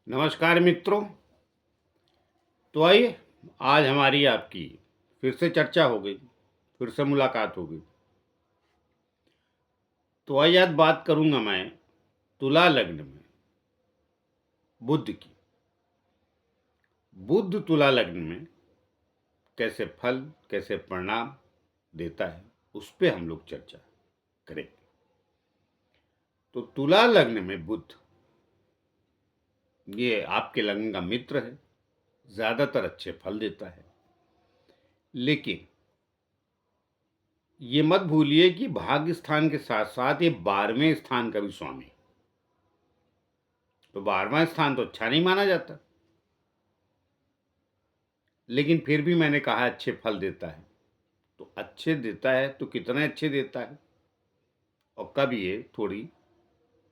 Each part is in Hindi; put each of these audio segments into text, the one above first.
नमस्कार मित्रों। तो आइए, आज हमारी आपकी फिर से चर्चा हो गई, फिर से मुलाकात हो गई। तो आइए, आज बात करूंगा मैं तुला लग्न में बुध की। बुध तुला लग्न में कैसे फल, कैसे परिणाम देता है, उस पे हम लोग चर्चा करेंगे। तो तुला लग्न में बुध ये आपके लग्न का मित्र है, ज्यादातर अच्छे फल देता है। लेकिन ये मत भूलिए कि भाग्य स्थान के साथ साथ ये 12वें स्थान का भी स्वामी है। तो 12वां स्थान तो अच्छा नहीं माना जाता, लेकिन फिर भी मैंने कहा अच्छे फल देता है। तो अच्छे देता है तो कितने अच्छे देता है और कब ये थोड़ी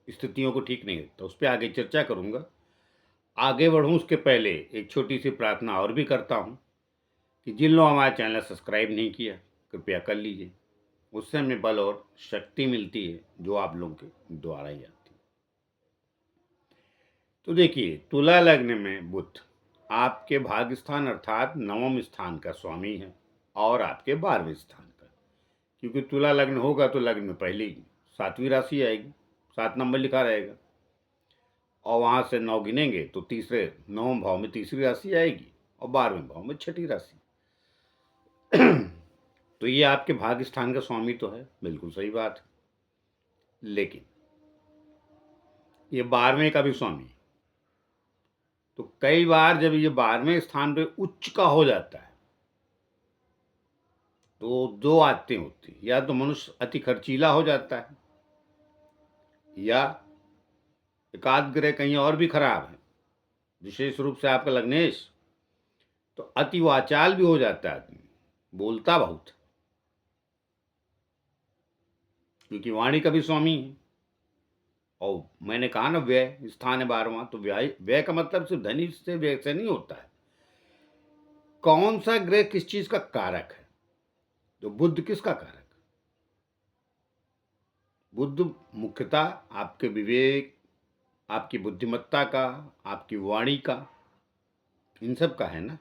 स्थितियों को ठीक नहीं देता, उस पर आगे चर्चा करूंगा। आगे बढ़ूं उसके पहले एक छोटी सी प्रार्थना और भी करता हूं कि जिन लोगों हमारा चैनल सब्सक्राइब नहीं किया, कृपया कर लीजिए। उससे हमें बल और शक्ति मिलती है, जो आप लोगों के द्वारा ही आती है। तो देखिए, तुला लग्न में बुध आपके भाग्य स्थान अर्थात 9वें स्थान का स्वामी है और आपके 12वें स्थान का। क्योंकि तुला लग्न होगा तो लग्न में पहली 7वीं राशि आएगी, 7 नंबर लिखा रहेगा, और वहां से 9 गिनेंगे तो तीसरे 9वें भाव में तीसरी राशि आएगी और 12वें भाव में छठी राशि। तो ये आपके भाग्य स्थान का स्वामी तो है, बिल्कुल सही बात है। लेकिन ये 12वें का भी स्वामी है। तो कई बार जब ये 12वें स्थान पे उच्च का हो जाता है तो दो आदतें होती हैं। या तो मनुष्य अति खर्चीला हो जाता है, या एकाध ग्रह कहीं और भी खराब है, विशेष रूप से आपका लग्नेश, तो अति वाचाल भी हो जाता है आदमी, बोलता बहुत, क्योंकि वाणी का भी स्वामी है। और मैंने कहा ना, व्यय स्थान है 12वां, तो व्यय व्यय का मतलब सिर्फ धनी से व्यय से नहीं होता है। कौन सा ग्रह किस चीज का कारक है? तो बुध किसका कारक? बुध मुख्यतः आपके विवेक, आपकी बुद्धिमत्ता का, आपकी वाणी का, इन सब का है ना।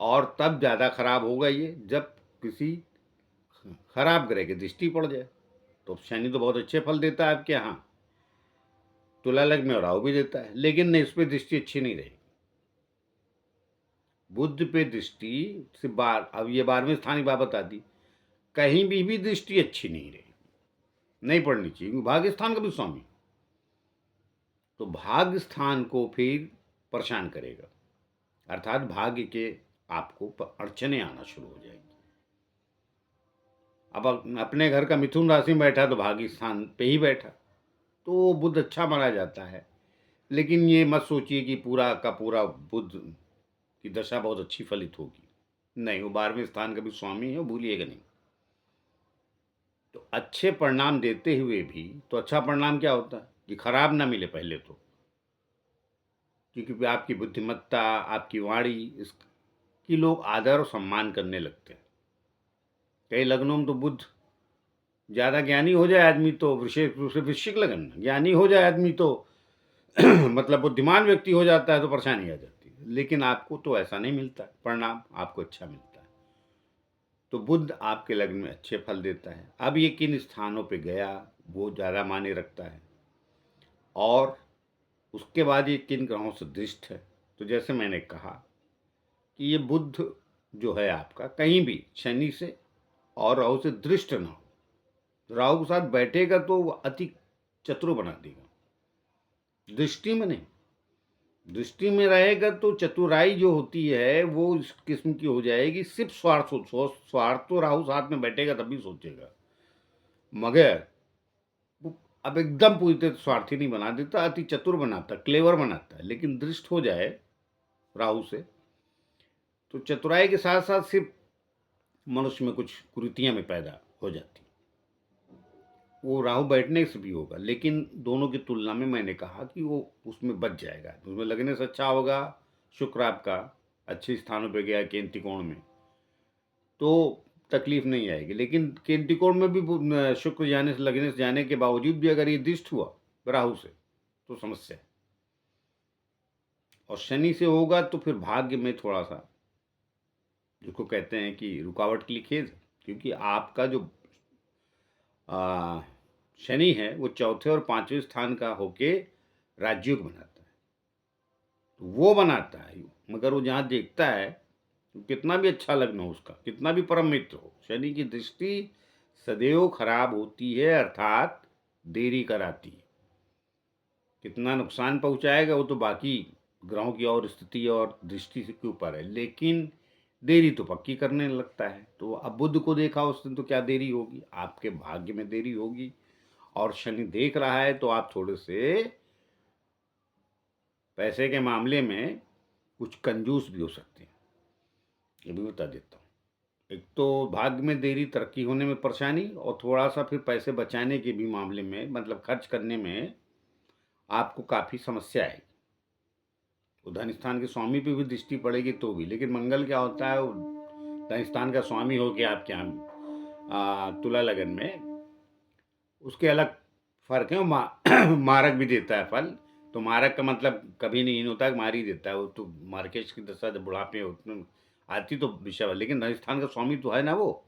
और तब ज्यादा खराब होगा ये जब किसी खराब ग्रह की दृष्टि पड़ जाए। तो शनि तो बहुत अच्छे फल देता है आपके यहाँ, तुला लग्न में राहु भी देता है, लेकिन नहीं, इस पर दृष्टि अच्छी नहीं रहेगी। बुध पे दृष्टि से बार, अब ये 12वें स्थान की बात बता दी, कहीं भी दृष्टि अच्छी नहीं रहेगी, नहीं पड़नी चाहिए। भाग्य स्थान का भी स्वामी, तो भाग्य स्थान को फिर परेशान करेगा, अर्थात भाग्य के आपको अड़चने आना शुरू हो जाएगी। अब अपने घर का मिथुन राशि में बैठा तो भाग्य स्थान पे ही बैठा, तो बुध अच्छा माना जाता है। लेकिन ये मत सोचिए कि पूरा का पूरा बुध की दशा बहुत अच्छी फलित होगी, नहीं, वो 12वें स्थान का भी स्वामी है, भूलिएगा नहीं। तो अच्छे परिणाम देते हुए भी, तो अच्छा परिणाम क्या होता है कि खराब ना मिले पहले तो, क्योंकि आपकी बुद्धिमत्ता, आपकी वाणी, इसकी लोग आदर और सम्मान करने लगते हैं। कई लग्नों में तो बुध ज़्यादा ज्ञानी हो जाए आदमी तो, विशेष रूप से वृश्चिक लगन ज्ञानी हो जाए आदमी तो मतलब बुद्धिमान व्यक्ति हो जाता है तो परेशानी आ जाती है। लेकिन आपको तो ऐसा नहीं मिलता, परिणाम आपको अच्छा मिलता है। तो बुध आपके लग्न में अच्छे फल देता है। अब ये किन स्थानों पे गया वो ज़्यादा मायने रखता है, और उसके बाद ये किन ग्रहों से दृष्ट है। तो जैसे मैंने कहा कि ये बुध जो है आपका कहीं भी शनि से और राहु से दृष्ट ना हो। राहु के साथ बैठेगा तो वो अति चतुर बना देगा, दृष्टि में नहीं। दृष्टि में रहेगा तो चतुराई जो होती है वो इस किस्म की हो जाएगी, सिर्फ स्वार्थ तो राहु साथ में बैठेगा तभी सोचेगा, मगर वो अब एकदम पूरी तरह स्वार्थी नहीं बना देता, अति चतुर बनाता, क्लेवर बनाता है। लेकिन दृष्ट हो जाए राहु से तो चतुराई के साथ साथ सिर्फ मनुष्य में कुछ कुरीतियां में पैदा हो जाती, वो राहु बैठने से भी होगा। लेकिन दोनों की तुलना में मैंने कहा कि वो उसमें बच जाएगा, उसमें लगने से अच्छा होगा। शुक्र आपका अच्छे स्थानों पे गया केंद्र त्रिकोण में, तो तकलीफ नहीं आएगी। लेकिन केंद्र त्रिकोण में भी शुक्र जाने से, लगने से जाने के बावजूद भी अगर ये दृष्ट हुआ राहु से तो समस्या है। और शनि से होगा तो फिर भाग्य में थोड़ा सा, जिसको कहते हैं कि रुकावट के लिए खेद, क्योंकि आपका जो आ, शनि है वो चौथे और पांचवें स्थान का होके राजयोग बनाता है, तो वो बनाता है। मगर वो जहाँ देखता है, तो कितना भी अच्छा लग्न हो उसका, कितना भी परम मित्र हो, शनि की दृष्टि सदैव खराब होती है, अर्थात देरी कराती है। कितना नुकसान पहुंचाएगा वो तो बाकी ग्रहों की और स्थिति और दृष्टि के ऊपर है, लेकिन देरी तो पक्की करने लगता है। तो अब बुध को देखा उसने तो क्या देरी होगी, आपके भाग्य में देरी होगी। और शनि देख रहा है तो आप थोड़े से पैसे के मामले में कुछ कंजूस भी हो सकते हैं, ये भी बता देता हूँ। एक तो भाग्य में देरी, तरक्की होने में परेशानी, और थोड़ा सा फिर पैसे बचाने के भी मामले में, मतलब खर्च करने में आपको काफ़ी समस्या आएगी। वो धन स्थान के स्वामी पे भी दृष्टि पड़ेगी तो भी, लेकिन मंगल क्या होता है, वो धन स्थान का स्वामी हो के आपके यहाँ तुला लगन में, उसके अलग फर्क है। वो मारक भी देता है फल। तो मारक का मतलब कभी नहीं होता है मार ही देता है, वो तो मार्केश की दशा जब बुढ़ापे उसमें आती तो विषय है, लेकिन राजस्थान का स्वामी तो है ना वो,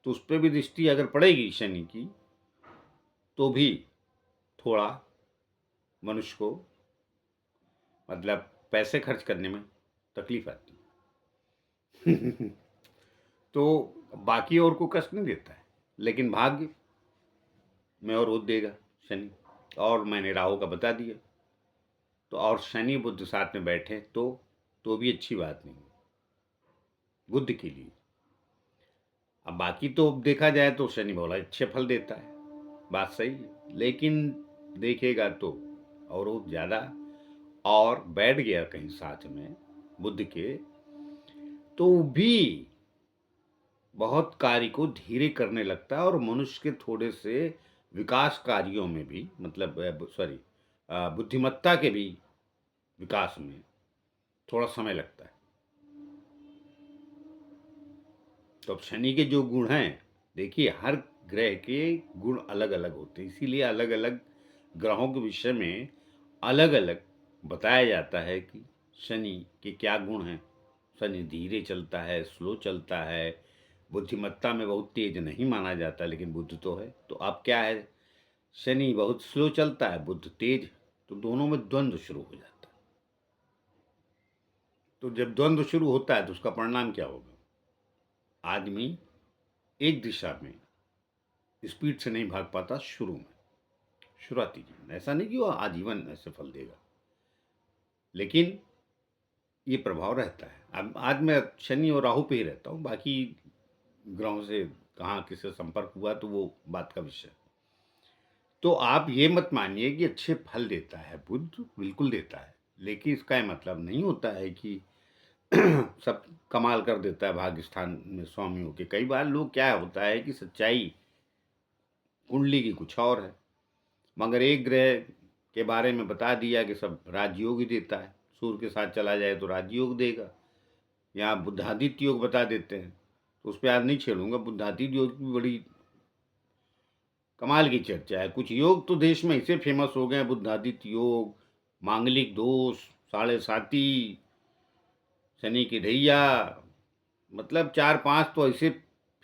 तो उस पर भी दृष्टि अगर पड़ेगी शनि की तो भी थोड़ा मनुष्य को, मतलब पैसे खर्च करने में तकलीफ आती है। तो बाकी और को कष्ट नहीं देता है, लेकिन भाग्य में और वो देगा शनि। और मैंने राहु का बता दिया। तो और शनि बुध साथ में बैठे तो भी अच्छी बात नहीं बुद्ध के लिए। अब बाकी तो देखा जाए तो शनि बहुत अच्छे फल देता है, बात सही है, लेकिन देखेगा तो और वो ज़्यादा और बैठ गया कहीं साथ में बुद्ध के, तो भी बहुत कार्य को धीरे करने लगता है, और मनुष्य के थोड़े से विकास कार्यों में भी, मतलब सॉरी, बुद्धिमत्ता के भी विकास में थोड़ा समय लगता है। तो अब शनि के जो गुण हैं, देखिए हर ग्रह के गुण अलग अलग होते हैं, इसीलिए अलग अलग ग्रहों के विषय में अलग अलग बताया जाता है कि शनि के क्या गुण हैं। शनि धीरे चलता है, स्लो चलता है, बुद्धिमत्ता में बहुत तेज नहीं माना जाता, लेकिन बुद्ध तो है। तो अब क्या है, शनि बहुत स्लो चलता है, बुद्ध तेज, तो दोनों में द्वंद्व शुरू हो जाता है। तो जब द्वंद्व शुरू होता है तो उसका परिणाम क्या होगा, आदमी एक दिशा में स्पीड से नहीं भाग पाता शुरू में, शुरुआती जीवन। ऐसा नहीं कि वो आजीवन ऐसे फल देगा, लेकिन ये प्रभाव रहता है। अब आज मैं शनि और राहु पे ही रहता हूँ, बाकी ग्रहों से कहाँ किससे संपर्क हुआ तो वो बात का विषय। तो आप ये मत मानिए कि अच्छे फल देता है बुध, बिल्कुल देता है, लेकिन इसका ये मतलब नहीं होता है कि सब कमाल कर देता है भाग्य स्थान में स्वामी होके। कई बार लोग, क्या होता है कि सच्चाई कुंडली की कुछ और है, मगर एक ग्रह के बारे में बता दिया कि सब राजयोग ही देता है, सूर्य के साथ चला जाए तो राजयोग देगा। यहाँ बुद्धादित्य योग बता देते हैं, तो उस पर आज नहीं छेड़ूंगा। बुद्धादित्य योग की बड़ी कमाल की चर्चा है। कुछ योग तो देश में ऐसे फेमस हो गए हैं, बुद्धादित्य योग, मांगलिक दोष, साढ़े साती, शनि की ढैया, मतलब चार पांच तो ऐसे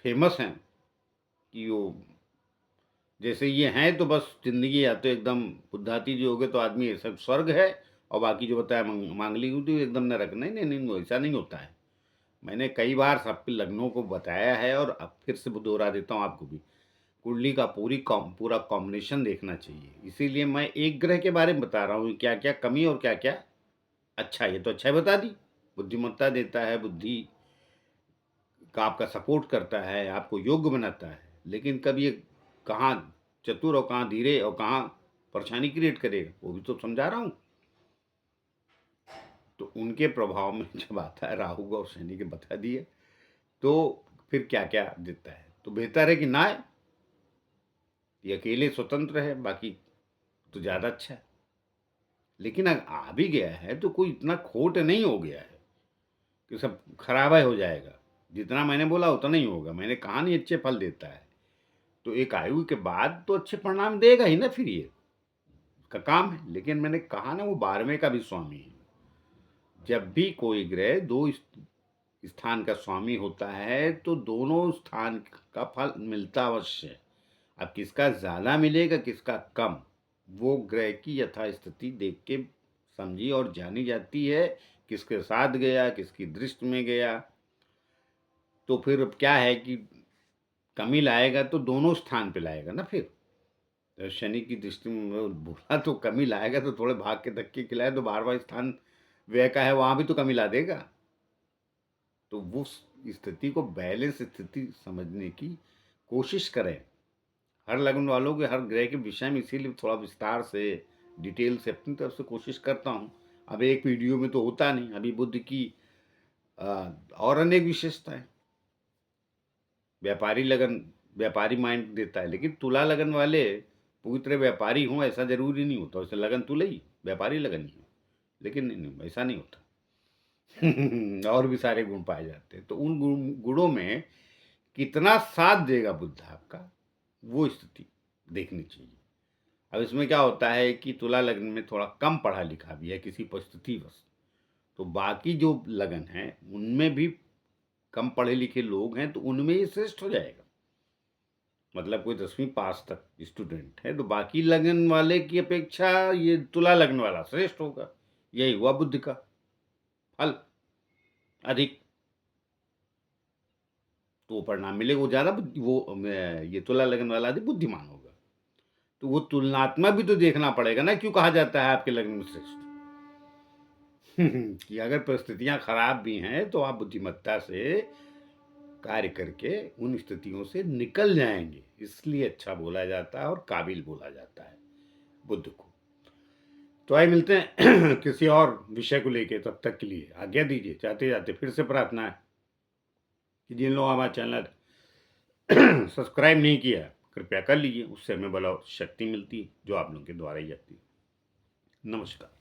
फेमस हैं कि वो जैसे ये हैं तो बस जिंदगी या तो एकदम बुद्धाती जो हो गए तो आदमी ऐसा स्वर्ग है, और बाकी जो बताया मांगलिक तो एकदम नरक। नहीं नहीं नहीं, ऐसा नहीं होता है। मैंने कई बार सबके लग्नों को बताया है, और अब फिर से दोहरा देता हूँ आपको भी। कुंडली का पूरा कॉम्बिनेशन देखना चाहिए, इसीलिए मैं एक ग्रह के बारे में बता रहा हूँ क्या क्या कमी और क्या क्या अच्छा। ये तो अच्छा ही बता दी, बुद्धिमत्ता देता है, बुद्धि का आपका सपोर्ट करता है, आपको योग्य बनाता है, लेकिन कब ये कहाँ चतुर और कहाँ धीरे और कहाँ परेशानी क्रिएट करेगा, वो भी तो समझा रहा हूँ। तो उनके प्रभाव में जब आता है राहु और शनि के बता दिए, तो फिर क्या क्या देता है। तो बेहतर है कि ना आए, ये अकेले स्वतंत्र है, बाकी तो ज़्यादा अच्छा है। लेकिन अगर आ भी गया है तो कोई इतना खोट नहीं हो गया है कि सब खराबा हो जाएगा। जितना मैंने बोला उतना ही होगा। मैंने कहा नहीं अच्छे फल देता है, तो एक आयु के बाद तो अच्छे परिणाम देगा ही ना, फिर ये का काम है। लेकिन मैंने कहा ना वो 12वें का भी स्वामी है, जब भी कोई ग्रह दो स्थान का स्वामी होता है तो दोनों स्थान का फल मिलता अवश्य है। अब किसका ज़्यादा मिलेगा किसका कम, वो ग्रह की यथास्थिति देख के समझी और जानी जाती है। किसके साथ गया, किसकी दृष्टि में गया, तो फिर अब क्या है कि कमी लाएगा तो दोनों स्थान पे लाएगा ना फिर। तो शनि की दृष्टि में बोला तो कमी लाएगा, तो थोड़े भाग के धक्के खिलाए तो 12वां स्थान व्यय का है, वहाँ भी तो कमी ला देगा। तो वो स्थिति को बैलेंस स्थिति समझने की कोशिश करें। हर लग्न वालों के हर ग्रह के विषय में इसीलिए थोड़ा विस्तार से डिटेल से अपनी तरफ से कोशिश करता हूँ। अब एक वीडियो में तो होता नहीं। अभी बुध की और अनेक विशेषताएं। व्यापारी लगन व्यापारी माइंड देता है, लेकिन तुला लगन वाले पूरी तरह व्यापारी हों ऐसा जरूरी नहीं होता। वैसे लगन तुला ही व्यापारी लगन ही हो, लेकिन नहीं, ऐसा नहीं होता। और भी सारे गुण पाए जाते हैं। तो उन गुणों में कितना साथ देगा बुध आपका, वो स्थिति देखनी चाहिए। अब इसमें क्या होता है कि तुला लगन में थोड़ा कम पढ़ा लिखा भी है किसी परिस्थितिवश, तो बाकी जो लगन है उनमें भी कम पढ़े लिखे लोग हैं तो उनमें ये श्रेष्ठ हो जाएगा। मतलब कोई 10वीं पास तक स्टूडेंट है तो बाकी लगन वाले की अपेक्षा ये तुला लगन वाला श्रेष्ठ होगा। यही हुआ बुद्ध का फल अधिक, तो वो परिणाम मिलेगा। वो ज़्यादा ये तुला लगन वाला अधिक बुद्धिमान होगा। तो वो तुलनात्मक भी तो देखना पड़ेगा ना, क्यों कहा जाता है आपके लगन में श्रेष्ठ। कि अगर परिस्थितियां खराब भी हैं तो आप बुद्धिमत्ता से कार्य करके उन स्थितियों से निकल जाएंगे, इसलिए अच्छा बोला जाता है और काबिल बोला जाता है बुद्ध को। तो आइए मिलते हैं किसी और विषय को लेके। तब तक के लिए आज्ञा दीजिए। जाते जाते फिर से प्रार्थना है कि जिन लोगों हमारा चैनल सब्सक्राइब नहीं किया कृपया कर लीजिए, उससे हमें बल और शक्ति मिलती है जो आप लोगों के द्वारा ही आती है। नमस्कार।